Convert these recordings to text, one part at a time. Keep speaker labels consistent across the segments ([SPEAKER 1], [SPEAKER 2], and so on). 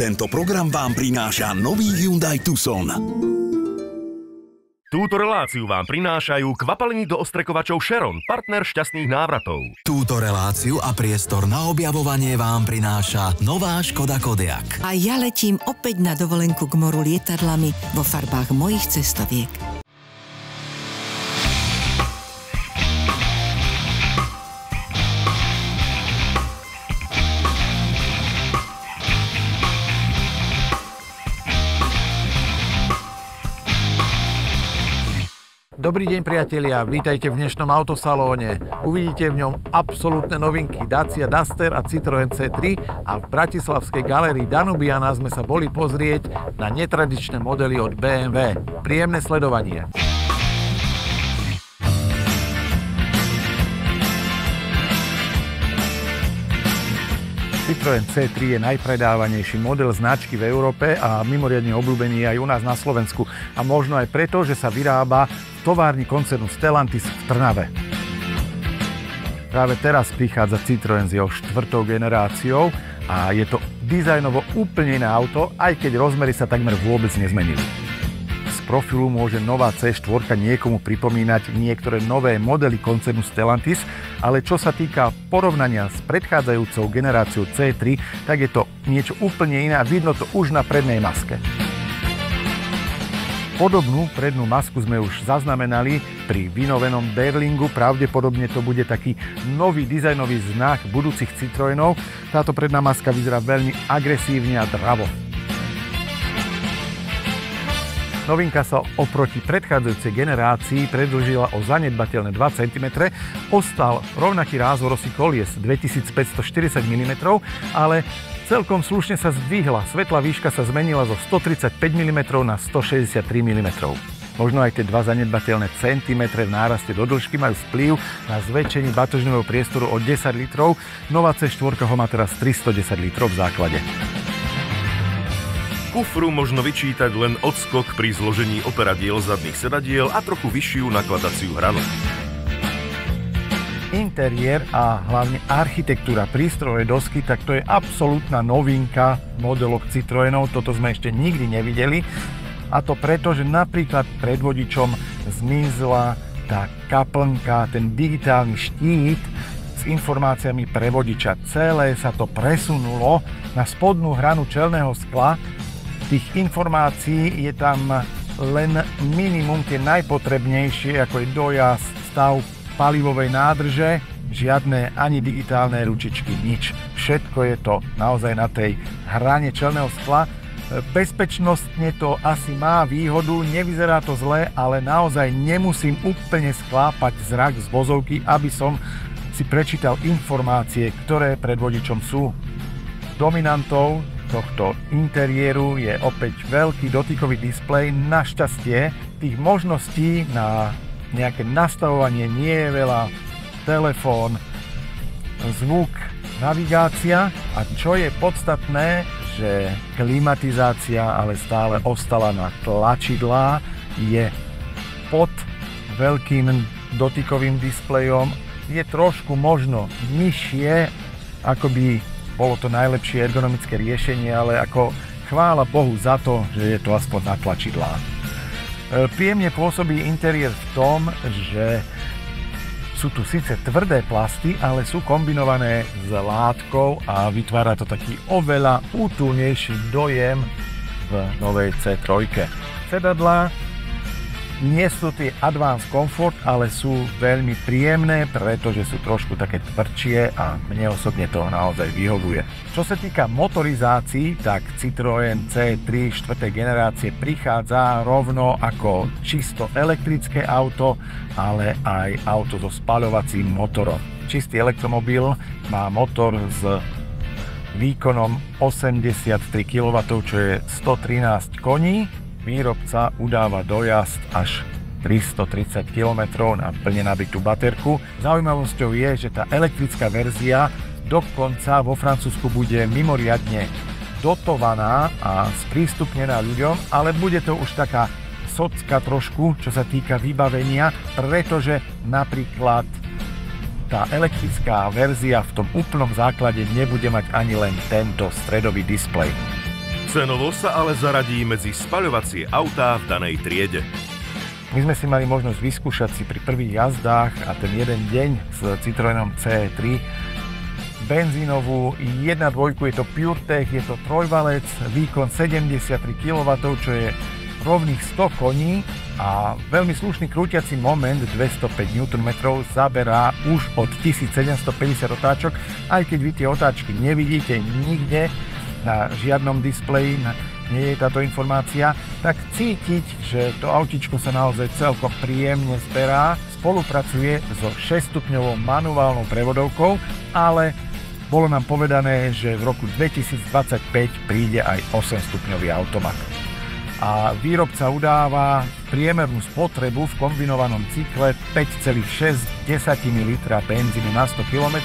[SPEAKER 1] Tento program vám prináša nový Hyundai Tucson.
[SPEAKER 2] Túto reláciu vám prinášajú kvapaliny do ostrekovačov Sharon, partner šťastných návratov.
[SPEAKER 3] Túto reláciu a priestor na objavovanie vám prináša nová Škoda Kodiaq.
[SPEAKER 4] A ja letím opäť na dovolenku k moru lietadlami vo farbách mojich cestoviek.
[SPEAKER 5] Dobrý deň priatelia, vítajte v dnešnom autosalóne. Uvidíte v ňom absolútne novinky Dacia Duster a Citroën C3 a v bratislavskej galérii Danubiana sme sa boli pozrieť na netradičné modely od BMW. Príjemné sledovanie. Citroën C3 je najpredávanejší model značky v Európe a mimoriadne obľúbený aj u nás na Slovensku. A možno aj preto, že sa vyrába v továrni koncernu Stellantis v Trnave. Práve teraz prichádza Citroën s jeho 4. generáciou a je to dizajnovo úplne iné auto, aj keď rozmery sa takmer vôbec nezmenili. Z profilu môže nová C4 niekomu pripomínať niektoré nové modely koncernu Stellantis, ale čo sa týka porovnania s predchádzajúcou generáciou C3, tak je to niečo úplne iné a vidno to už na prednej maske. Podobnú prednú masku sme už zaznamenali pri vynovenom Berlingu, pravdepodobne to bude taký nový dizajnový znak budúcich Citroënov. Táto predná maska vyzerá veľmi agresívne a dravo. Novinka sa oproti predchádzajúcej generácii predĺžila o zanedbateľné 2 cm, ostal rovnaký rázvor osy kolies 2540 mm, ale celkom slušne sa zdvihla, svetlá výška sa zmenila zo 135 mm na 163 mm. Možno aj tie 2 zanedbateľné centimetre v náraste do dĺžky majú vplyv na zväčšenie batožného priestoru o 10 litrov, nová C4 ho má teraz 310 litrov v základe.
[SPEAKER 2] Kufru možno vyčítať len odskok pri zložení operadiel zadných sedadiel a trochu vyššiu nakladaciu hranu.
[SPEAKER 5] Interiér a hlavne architektúra prístrojovej dosky, tak to je absolútna novinka modelok Citroënov, toto sme ešte nikdy nevideli. A to preto, že napríklad pred vodičom zmizla tá kaplnka, ten digitálny štít s informáciami pre vodiča. Celé sa to presunulo na spodnú hranu čelného skla. Tých informácií je tam len minimum, tie najpotrebnejšie, ako je dojazd, stav palivovej nádrže, žiadne ani digitálne ručičky, nič. Všetko je to naozaj na tej hrane čelného skla. Bezpečnostne to asi má výhodu, nevyzerá to zle, ale naozaj nemusím úplne sklápať zrak z vozovky, aby som si prečítal informácie, ktoré pred vodičom sú. Dominantou tohto interiéru je opäť veľký dotykový displej. Našťastie tých možností na nejaké nastavovanie nie je veľa. Telefón, zvuk, navigácia a čo je podstatné, že klimatizácia ale stále ostala na tlačidlá, je pod veľkým dotykovým displejom, je trošku možno nižšie, ako by bolo to najlepšie ergonomické riešenie, ale ako chvála Bohu za to, že je to aspoň na tlačidlách. Príjemne pôsobí interiér v tom, že sú tu síce tvrdé plasty, ale sú kombinované s látkou a vytvára to taký oveľa útulnejší dojem v novej C3. Sedadlá nie sú tie Advanced Comfort, ale sú veľmi príjemné, pretože sú trošku také tvrdšie a mne osobne to naozaj vyhovuje. Čo sa týka motorizácií, tak Citroën C3 4. generácie prichádza rovno ako čisto elektrické auto, ale aj auto so spaľovacím motorom. Čistý elektromobil má motor s výkonom 83 kW, čo je 113 koní. Výrobca udáva dojazd až 330 km na plne nabitú baterku. Zaujímavosťou je, že tá elektrická verzia dokonca vo Francúzsku bude mimoriadne dotovaná a sprístupnená ľuďom, ale bude to už taká socka trošku, čo sa týka vybavenia, pretože napríklad tá elektrická verzia v tom úplnom základe nebude mať ani len tento stredový displej.
[SPEAKER 2] Cenovo sa ale zaradí medzi spaľovacie autá v danej triede.
[SPEAKER 5] My sme si mali možnosť vyskúšať si pri prvých jazdách a ten jeden deň s Citroenom C3 benzínovú 1.2, je to PureTech, je to trojvalec, výkon 73 kW, čo je rovných 100 koní a veľmi slušný krútiaci moment 205 Nm zaberá už od 1750 otáčok, aj keď vy tie otáčky nevidíte nikde na žiadnom displeji, nie je táto informácia, tak cítiť, že to autíčko sa naozaj celkom príjemne zberá, spolupracuje so 6-stupňovou manuálnou prevodovkou, ale bolo nám povedané, že v roku 2025 príde aj 8-stupňový automat. A výrobca udáva priemernú spotrebu v kombinovanom cykle 5,6 litra benzínu na 100 km.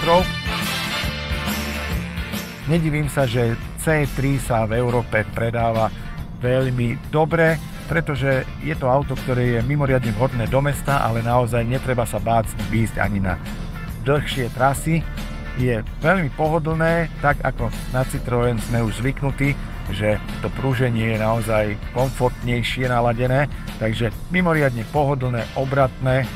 [SPEAKER 5] Nedivím sa, že C3 sa v Európe predáva veľmi dobre, pretože je to auto, ktoré je mimoriadne vhodné do mesta, ale naozaj netreba sa báť výjsť ani na dlhšie trasy. Je veľmi pohodlné, tak ako na Citroën sme už zvyknutí, že to prúženie je naozaj komfortnejšie naladené, takže mimoriadne pohodlné, obratné.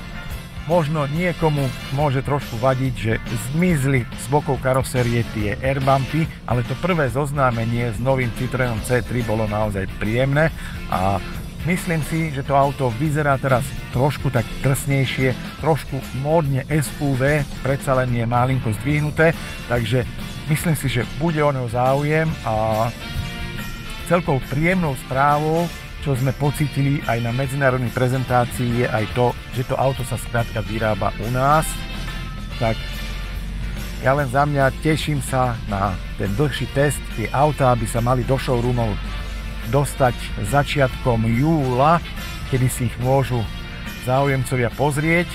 [SPEAKER 5] Možno niekomu môže trošku vadiť, že zmizli z bokov karosérie tie airbumpy, ale to prvé zoznámenie s novým Citroenom C3 bolo naozaj príjemné a myslím si, že to auto vyzerá teraz trošku tak drsnejšie, trošku módne SUV, predsa len je malinko zdvihnuté, takže myslím si, že bude o neho záujem a celkou príjemnou správou, čo sme pocítili aj na medzinárodnej prezentácii, je aj to, že to auto sa skrátka vyrába u nás. Tak ja len za mňa teším sa na ten dlhší test. Tie autá by sa mali do showroomov dostať začiatkom júla, kedy si ich môžu záujemcovia pozrieť.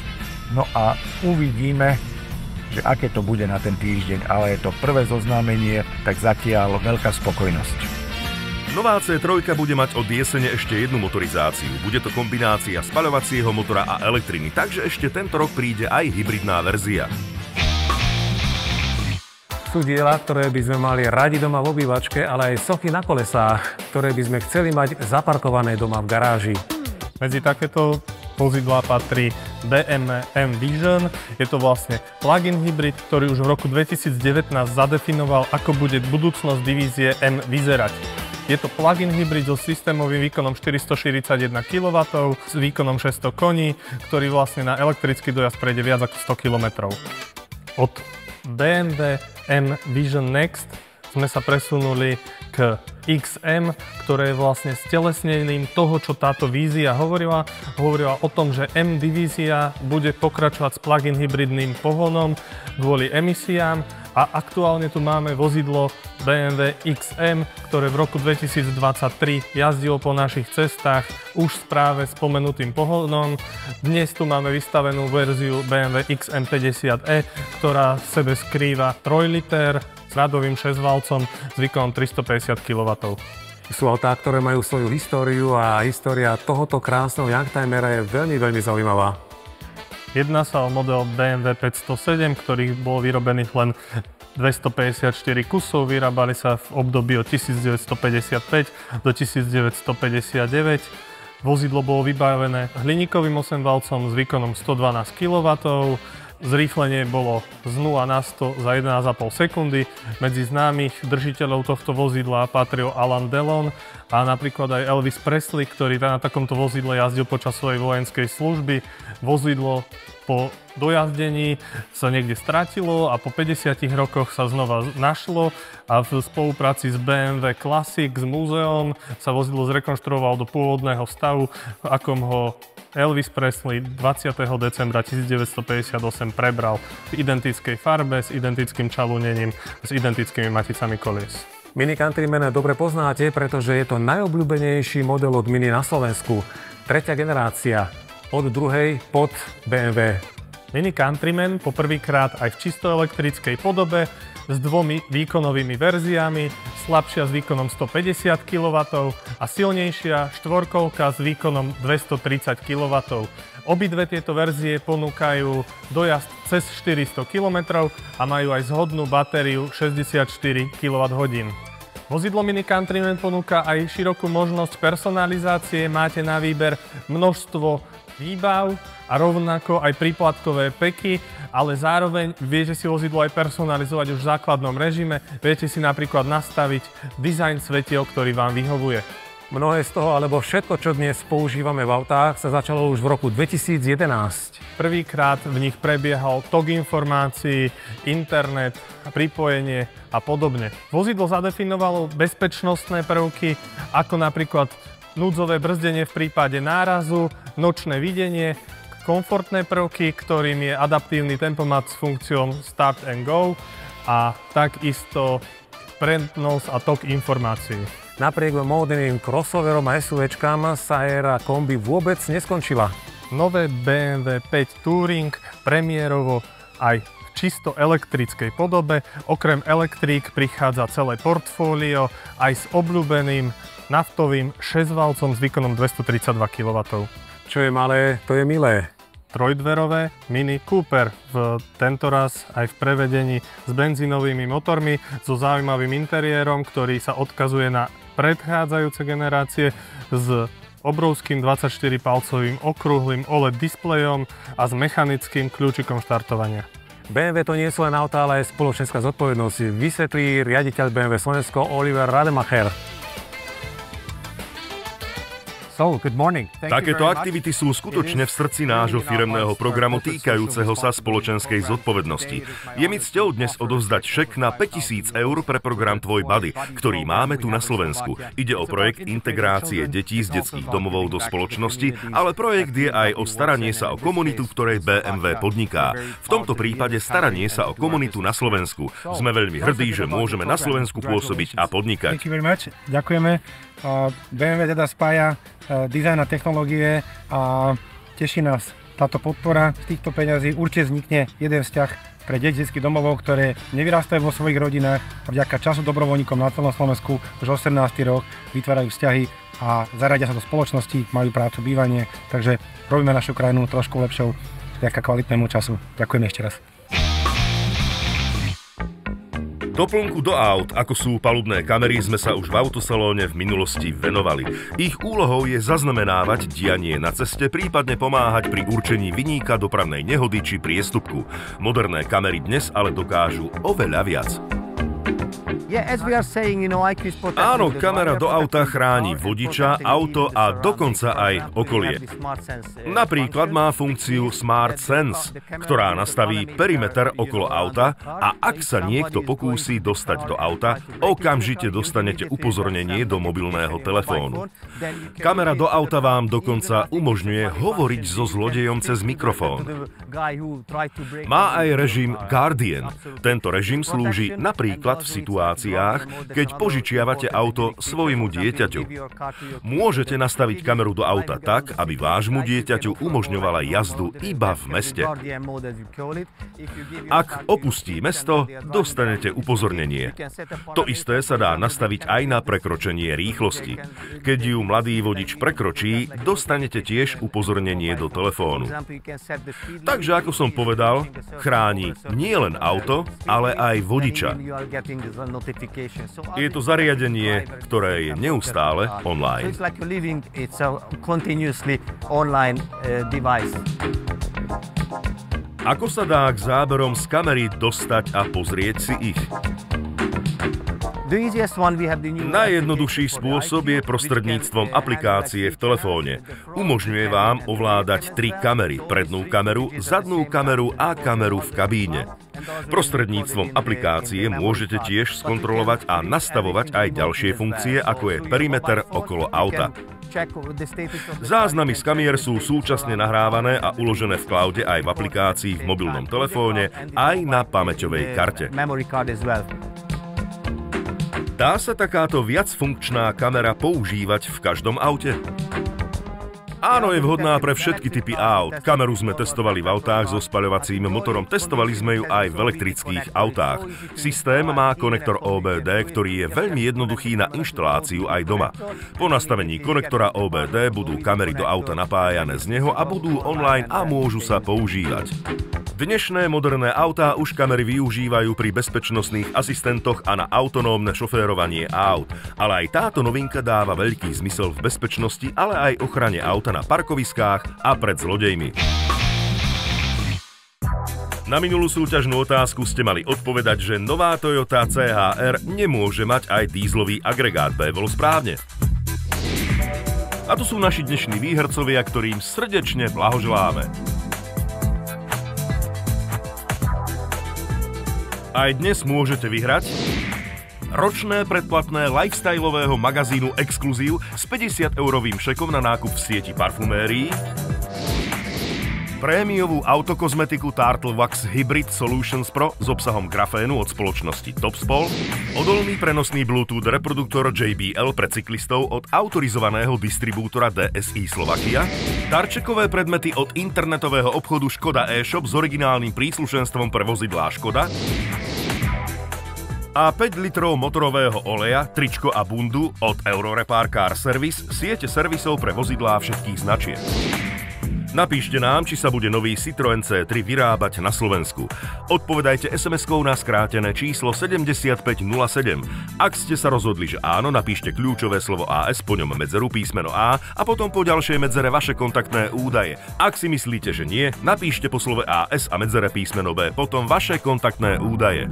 [SPEAKER 5] No a uvidíme, že aké to bude na ten týždeň, ale je to prvé zoznámenie, tak zatiaľ veľká spokojnosť.
[SPEAKER 2] Nová C3 bude mať od jesene ešte jednu motorizáciu. Bude to kombinácia spaľovacieho motora a elektriny, takže ešte tento rok príde aj hybridná verzia.
[SPEAKER 6] Sú diela, ktoré by sme mali radi doma v obývačke, ale aj sochy na kolesách, ktoré by sme chceli mať zaparkované doma v garáži.
[SPEAKER 7] Medzi takéto vozidlá patrí BMW M Vision. Je to vlastne plug-in hybrid, ktorý už v roku 2019 zadefinoval, ako bude budúcnosť divízie M vyzerať. Je to plug-in hybrid so systémovým výkonom 441 kW, s výkonom 600 koní, ktorý vlastne na elektrický dojazd prejde viac ako 100 km. Od BMW M Vision Next sme sa presunuli k XM, ktoré je vlastne stelesnením toho, čo táto vízia hovorila. Hovorila o tom, že M divízia bude pokračovať s plug-in hybridným pohonom kvôli emisiám a aktuálne tu máme vozidlo BMW XM, ktoré v roku 2023 jazdilo po našich cestách už práve spomenutým pohonom. Dnes tu máme vystavenú verziu BMW XM50e, ktorá v sebe skrýva 3 liter s radovým 6-valcom s výkonom 350 kW.
[SPEAKER 6] Sú autá, ktoré majú svoju históriu a história tohoto krásneho youngtimera je veľmi, veľmi zaujímavá.
[SPEAKER 7] Jedná sa o model BMW 507, ktorý bol vyrobených len 254 kusov, vyrábali sa v období od 1955 do 1959. Vozidlo bolo vybavené hliníkovým 8-valcom s výkonom 112 kW. Zrýchlenie bolo z 0 na 100 za 1,5 sekundy. Medzi známych držiteľov tohto vozidla patril Alain Delon a napríklad aj Elvis Presley, ktorý na takomto vozidle jazdil počas svojej vojenskej služby. Vozidlo po dojazdení sa niekde stratilo a po 50 rokoch sa znova našlo a v spolupráci s BMW Classic, s múzeom, sa vozidlo zrekonštruovalo do pôvodného stavu, v akom ho Elvis Presley 20. decembra 1958 prebral v identickej farbe, s identickým čalúnením, s identickými maticami kolies.
[SPEAKER 6] Mini Countryman dobre poznáte, pretože je to najobľúbenejší model od Mini na Slovensku. Tretia generácia, od druhej pod BMW.
[SPEAKER 7] Mini Countryman poprvýkrát aj v čisto elektrickej podobe s dvomi výkonovými verziami, slabšia s výkonom 150 kW a silnejšia štvorkolka s výkonom 230 kW. Obidve tieto verzie ponúkajú dojazd cez 400 km a majú aj zhodnú batériu 64 kWh. Vozidlo Mini Countryman ponúka aj širokú možnosť personalizácie, máte na výber množstvo výbav a rovnako aj príplatkové peky, ale zároveň viete si vozidlo aj personalizovať už v základnom režime, viete si napríklad nastaviť dizajn svetiel, ktorý vám vyhovuje.
[SPEAKER 6] Mnohé z toho, alebo všetko, čo dnes používame v autách, sa začalo už v roku 2011.
[SPEAKER 7] Prvýkrát v nich prebiehal tok informácií, internet, pripojenie a podobne. Vozidlo zadefinovalo bezpečnostné prvky, ako napríklad núdzové brzdenie v prípade nárazu, nočné videnie, komfortné prvky, ktorým je adaptívny tempomat s funkciou Start and Go a takisto prenos a tok informácií.
[SPEAKER 6] Napriek módnym crossoverom a SUVčkám sa éra kombi vôbec neskončila.
[SPEAKER 7] Nové BMW 5 Touring premiérovo aj v čisto elektrickej podobe. Okrem elektrík prichádza celé portfólio aj s obľúbeným naftovým 6-valcom s výkonom 232 kW.
[SPEAKER 6] Čo je malé, to je milé.
[SPEAKER 7] Trojdverové Mini Cooper, tentoraz aj v prevedení s benzínovými motormi, so zaujímavým interiérom, ktorý sa odkazuje na predchádzajúce generácie s obrovským 24-palcovým okrúhlym OLED displejom a s mechanickým kľúčikom štartovania.
[SPEAKER 6] BMW to nie sú len autá, ale aj spoločenská zodpovednosť, vysvetlí riaditeľ BMW Slovensko Oliver Rademacher.
[SPEAKER 2] Takéto aktivity sú skutočne v srdci nášho firemného programu týkajúceho sa spoločenskej zodpovednosti. Je mi cťou dnes odovzdať šek na 5 000 eur pre program Tvoj Buddy, ktorý máme tu na Slovensku. Ide o projekt integrácie detí z detských domovov do spoločnosti, ale projekt je aj o staranie sa o komunitu, v ktorej BMW podniká. V tomto prípade staranie sa o komunitu na Slovensku. Sme veľmi hrdí, že môžeme na Slovensku pôsobiť a podnikať.
[SPEAKER 8] Ďakujeme. BMW teda spája dizajn a technológie a teší nás táto podpora. Z týchto peňazí určite vznikne jeden vzťah pre deti detských domovov, ktoré nevyrastajú vo svojich rodinách a vďaka času dobrovoľníkom na celom Slovensku už 18. rok vytvárajú vzťahy a zaradia sa do spoločnosti, majú prácu, bývanie, takže robíme našu krajinu trošku lepšou vďaka kvalitnému času. Ďakujem ešte raz.
[SPEAKER 2] Doplnku do aut, ako sú palubné kamery, sme sa už v autosalóne v minulosti venovali. Ich úlohou je zaznamenávať dianie na ceste, prípadne pomáhať pri určení viníka dopravnej nehody či priestupku. Moderné kamery dnes ale dokážu oveľa viac. Áno, kamera do auta chráni vodiča, auto a dokonca aj okolie. Napríklad má funkciu Smart Sense, ktorá nastaví perimeter okolo auta a ak sa niekto pokúsi dostať do auta, okamžite dostanete upozornenie do mobilného telefónu. Kamera do auta vám dokonca umožňuje hovoriť so zlodejom cez mikrofón. Má aj režim Guardian. Tento režim slúži napríklad v situáciách, keď požičiavate auto svojmu dieťaťu. Môžete nastaviť kameru do auta tak, aby vášmu dieťaťu umožňovala jazdu iba v meste. Ak opustí mesto, dostanete upozornenie. To isté sa dá nastaviť aj na prekročenie rýchlosti. Keď ju mladý vodič prekročí, dostanete tiež upozornenie do telefónu. Takže ako som povedal, chráni nielen auto, ale aj vodiča. Je to zariadenie, ktoré je neustále online. Ako sa dá k záberom z kamery dostať a pozrieť si ich? Najjednoduchší spôsob je prostredníctvom aplikácie v telefóne. Umožňuje vám ovládať 3 kamery, prednú kameru, zadnú kameru a kameru v kabíne. Prostredníctvom aplikácie môžete tiež skontrolovať a nastavovať aj ďalšie funkcie, ako je perimeter okolo auta. Záznamy z kamier sú súčasne nahrávané a uložené v cloude aj v aplikácii v mobilnom telefóne, aj na pamäťovej karte. Dá sa takáto viacfunkčná kamera používať v každom aute? Áno, je vhodná pre všetky typy aut. Kameru sme testovali v autách so spaľovacím motorom, testovali sme ju aj v elektrických autách. Systém má konektor OBD, ktorý je veľmi jednoduchý na inštaláciu aj doma. Po nastavení konektora OBD budú kamery do auta napájané z neho a budú online a môžu sa používať. Dnešné moderné autá už kamery využívajú pri bezpečnostných asistentoch a na autonómne šoférovanie aut. Ale aj táto novinka dáva veľký zmysel v bezpečnosti, ale aj ochrane auta na parkoviskách a pred zlodejmi. Na minulú súťažnú otázku ste mali odpovedať, že nová Toyota CHR nemôže mať aj dízlový agregát B. Bolo správne. A tu sú naši dnešní výhercovia, ktorým srdečne blahoželáme. Aj dnes môžete vyhrať ročné predplatné lifestyleového magazínu Exclusive s 50-eurovým šekom na nákup v sieti parfumérií, prémiovú autokozmetiku Turtle Wax Hybrid Solutions Pro s obsahom grafénu od spoločnosti Topspol, odolný prenosný Bluetooth reproduktor JBL pre cyklistov od autorizovaného distribútora DSI Slovakia, darčekové predmety od internetového obchodu Škoda e-shop s originálnym príslušenstvom pre vozidlá Škoda a 5 litrov motorového oleja, tričko a bundu od Eurorepar Car Service, siete servisov pre vozidlá všetkých značiek. Napíšte nám, či sa bude nový Citroën C3 vyrábať na Slovensku. Odpovedajte SMS-kou na skrátené číslo 7507. Ak ste sa rozhodli, že áno, napíšte kľúčové slovo AS, po ňom medzeru písmeno A a potom po ďalšej medzere vaše kontaktné údaje. Ak si myslíte, že nie, napíšte po slove AS a medzere písmeno B, potom vaše kontaktné údaje.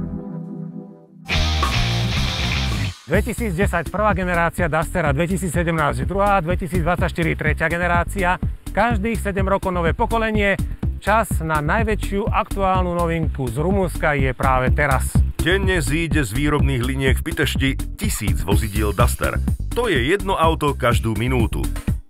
[SPEAKER 6] 2010 prvá generácia Dustera, 2017 druhá, 2024 tretia generácia. Každých 7 rokov nové pokolenie. Čas na najväčšiu aktuálnu novinku z Rumunska je práve teraz.
[SPEAKER 2] Denne zíde z výrobných liniek v Pitešti 1000 vozidiel Duster. To je jedno auto každú minútu.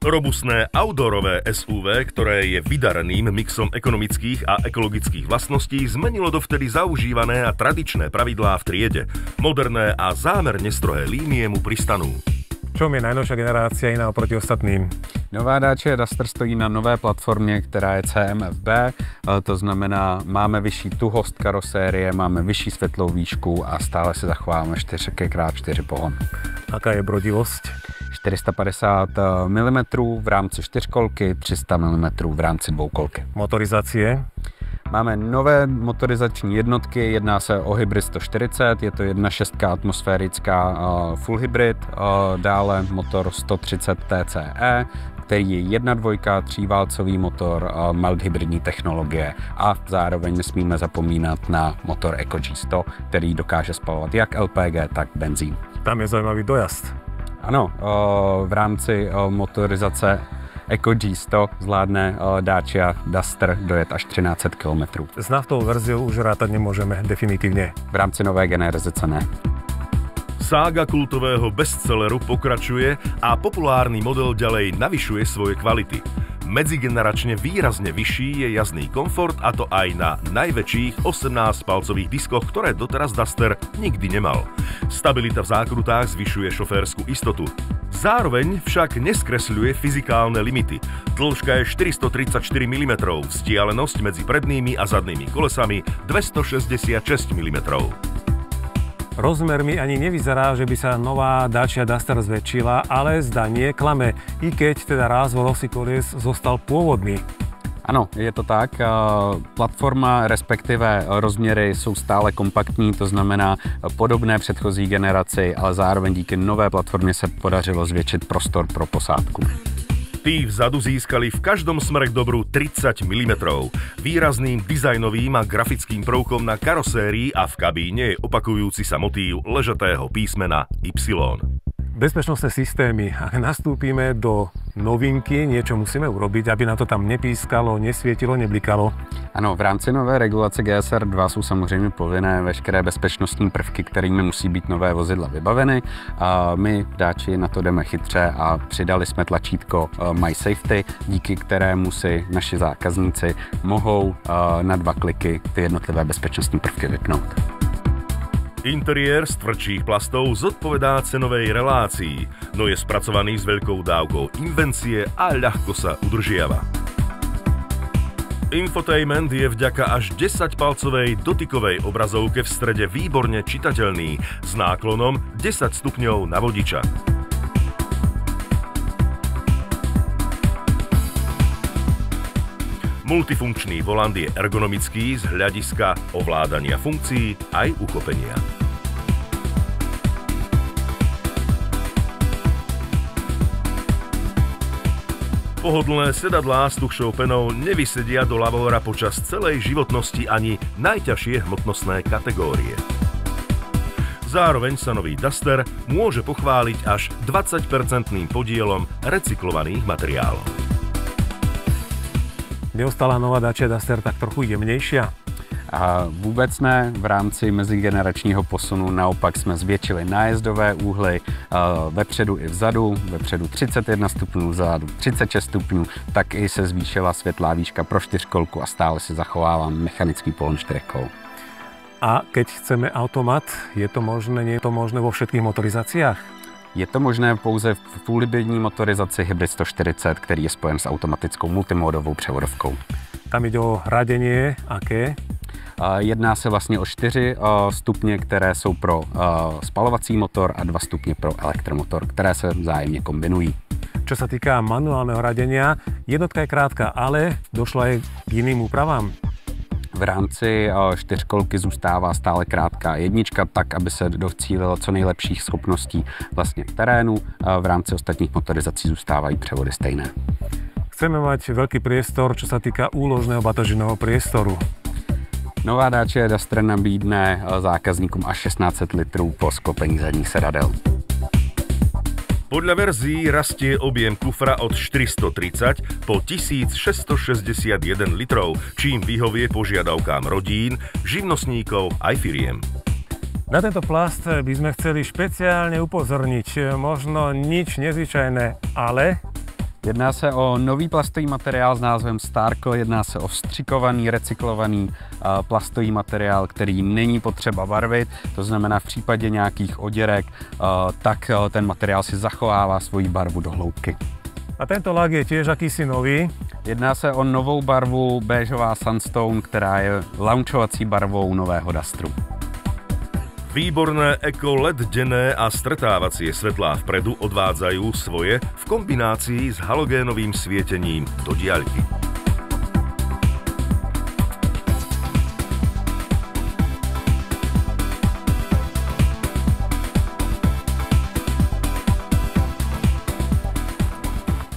[SPEAKER 2] Robustné outdoorové SUV, ktoré je vydareným mixom ekonomických a ekologických vlastností, zmenilo dovtedy zaužívané a tradičné pravidlá v triede. Moderné a zámerne strohé línie mu pristanú.
[SPEAKER 6] V čom je najnovšia generácia iná oproti ostatným?
[SPEAKER 9] Nová Dacia Duster stojí na nové platformě, která je CMFB, to znamená, máme vyšší tuhost karosérie, máme vyšší světlou výšku a stále se zachováme 4x4 pohon.
[SPEAKER 6] Aká je brodivosť?
[SPEAKER 9] 450 mm v rámci 4kolky, 300 mm v rámci 2kolky.
[SPEAKER 6] Motorizácie?
[SPEAKER 9] Máme nové motorizační jednotky, jedná se o hybrid 140, je to 1.6 atmosférická full hybrid, dále motor 130 TCE, který je 1.2 tříválcový motor, mild hybridní technologie a zároveň nesmíme zapomínat na motor EcoG 100, který dokáže spalovat jak LPG, tak benzín.
[SPEAKER 6] Tam je zajímavý dojazd.
[SPEAKER 9] Ano, v rámci motorizace EcoG 100 zvládne Dacia Duster dojet až 1300 km.
[SPEAKER 6] S naftovou verziou už rátať nemôžeme definitívne.
[SPEAKER 9] V rámci nové generace ne.
[SPEAKER 2] Sága kultového bestselleru pokračuje a populárny model ďalej navyšuje svoje kvality. Medzigeneračne výrazne vyšší je jazdný komfort, a to aj na najväčších 18-palcových diskoch, ktoré doteraz Duster nikdy nemal. Stabilita v zákrutách zvyšuje šoférskú istotu. Zároveň však neskresľuje fyzikálne limity. Dĺžka je 434 mm, vzdialenosť medzi prednými a zadnými kolesami 266 mm.
[SPEAKER 6] Rozmermi ani nevyzerá, že by sa nová Dacia Duster zväčšila, ale zdanie klame, i keď teda rázvor osy kolies zostal pôvodný.
[SPEAKER 9] Ano, je to tak. Platforma, respektive rozměry jsou stále kompaktní, to znamená podobné předchozí generaci, ale zároveň díky nové platformě se podařilo zvětšit prostor pro posádku.
[SPEAKER 2] Tí vzadu získali v každom smere k dobru 30 mm. Výrazným dizajnovým a grafickým prvkom na karosérii a v kabíne je opakujúci sa motív ležatého písmena Y.
[SPEAKER 6] Bezpečnostné systémy. Ak nastúpime do novinky, niečo musíme urobiť, aby na to tam nepískalo, nesvietilo, neblikalo.
[SPEAKER 9] Ano, v rámci nové regulace GSR 2 jsou samozřejmě povinné veškeré bezpečnostní prvky, kterými musí být nové vozidla vybaveny. A my v Daci na to jdeme chytře a přidali jsme tlačítko My Safety, díky kterému si naši zákazníci mohou na 2 kliky ty jednotlivé bezpečnostní prvky vypnout.
[SPEAKER 2] Interiér z tvrdších plastov zodpovedá cenovej relácii, no je spracovaný s veľkou dávkou invencie a ľahko sa udržiava. Infotainment je vďaka až 10-palcovej dotykovej obrazovke v strede výborne čitateľný s náklonom 10 stupňov na vodiča. Multifunkčný volant je ergonomický z hľadiska ovládania funkcií aj uchopenia. Pohodlné sedadlá s tuchšou penou nevysedia do lavóra počas celej životnosti ani najťažšie hmotnostné kategórie. Zároveň sa nový Duster môže pochváliť až 20% podielom recyklovaných materiálov.
[SPEAKER 6] Neostala nová Dacia Duster tak trochu jemnejšia?
[SPEAKER 9] A vůbec ne, v rámci mezigeneračního posunu naopak jsme zvětšili nájezdové úhly vepředu i vzadu, vepředu 31 stupňů, vzadu 36 stupňů, tak i se zvýšila světlá výška pro 4kolku a stále si zachovávám mechanický pohon 4kol.
[SPEAKER 6] A keď chceme automat, je to možné, nie je to možné vo všetkých motorizáciách?
[SPEAKER 9] Je to možné pouze v full-hybridní motorizaci Hybrid 140, který je spojen s automatickou multimódovou převodovkou.
[SPEAKER 6] Tam jde o radenie, aké?
[SPEAKER 9] Jedná se vlastně o 4 stupně, které jsou pro spalovací motor a 2 stupně pro elektromotor, které se vzájemně kombinují.
[SPEAKER 6] Čo sa týka manuálneho radenia, jednotka je krátka, ale došlo aj k jiným úpravám.
[SPEAKER 9] V rámci 4kolky zůstává stále krátká jednička, tak aby se docílilo co nejlepších schopností vlastně v terénu. V rámci ostatních motorizací zůstávají převody stejné.
[SPEAKER 6] Chceme mať veľký priestor, čo sa týka úložného batožinového priestoru.
[SPEAKER 9] Nová Dacia Duster nabídne zákazníkům až 1600 litrů po sklopení zadních sedadel.
[SPEAKER 2] Podľa verzií rastie objem kufra od 430 po 1661 litrov, čím vyhovie požiadavkám rodín, živnostníkov aj firiem.
[SPEAKER 6] Na tento plast by sme chceli špeciálne upozorniť. Možno nič nezvyčajné, ale...
[SPEAKER 9] Jedná se o nový plastový materiál s názvem Starco, jedná se o vstřikovaný, recyklovaný plastový materiál, který není potřeba barvit, to znamená v případě nějakých oděrek, tak ten materiál si zachovává svoji barvu do hloubky.
[SPEAKER 6] A tento lak je tiež akýsi nový?
[SPEAKER 9] Jedná se o novou barvu béžová Sunstone, která je launchovací barvou nového Dusteru.
[SPEAKER 2] Výborné Eco LED denné a stretávacie svetlá vpredu odvádzajú svoje v kombinácii s halogénovým svietením do diaľky.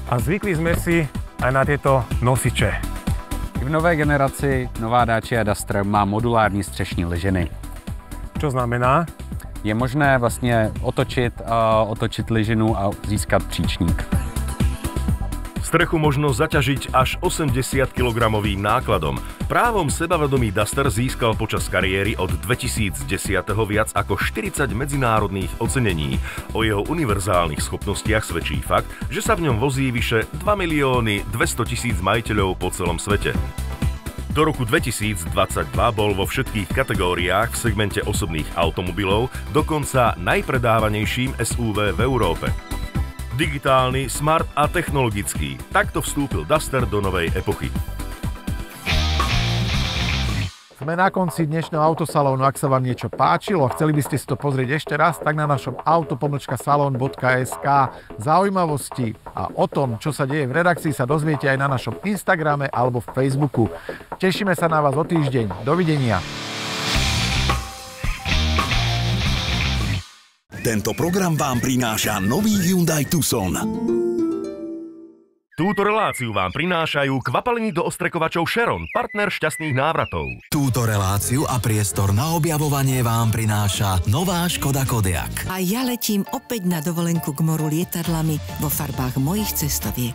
[SPEAKER 6] A zvykli sme si aj na tieto nosiče.
[SPEAKER 9] V nové generaci nová Dacia Duster má modulární střešní lyžiny.
[SPEAKER 6] Čo znamená?
[SPEAKER 9] Je možné vlastně otočit lyžinu a získat příčník.
[SPEAKER 2] Strechu možno zaťažiť až 80 kg nákladom. Právom sebavedomý Duster získal počas kariéry od 2010 viac ako 40 medzinárodných ocenení. O jeho univerzálnych schopnostiach svedčí fakt, že sa v ňom vozí vyše 2 200 000 majiteľov po celom svete. Do roku 2022 bol vo všetkých kategóriách v segmente osobných automobilov dokonca najpredávanejším SUV v Európe. Digitálny, smart a technologický. Takto vstúpil Duster do novej epochy.
[SPEAKER 5] Sme na konci dnešného autosalónu. Ak sa vám niečo páčilo a chceli by ste si to pozrieť ešte raz, tak na našom auto-salon.sk zaujímavosti a o tom, čo sa deje v redakcii, sa dozviete aj na našom Instagrame alebo Facebooku. Tešíme sa na vás o týždeň. Dovidenia.
[SPEAKER 1] Tento program vám prináša nový Hyundai Tucson.
[SPEAKER 2] Túto reláciu vám prinášajú kvapaliny do ostrekovačov Sharon, partner šťastných návratov.
[SPEAKER 3] Túto reláciu a priestor na objavovanie vám prináša nová Škoda Kodiaq.
[SPEAKER 4] A ja letím opäť na dovolenku k moru lietadlami vo farbách mojich cestoviek.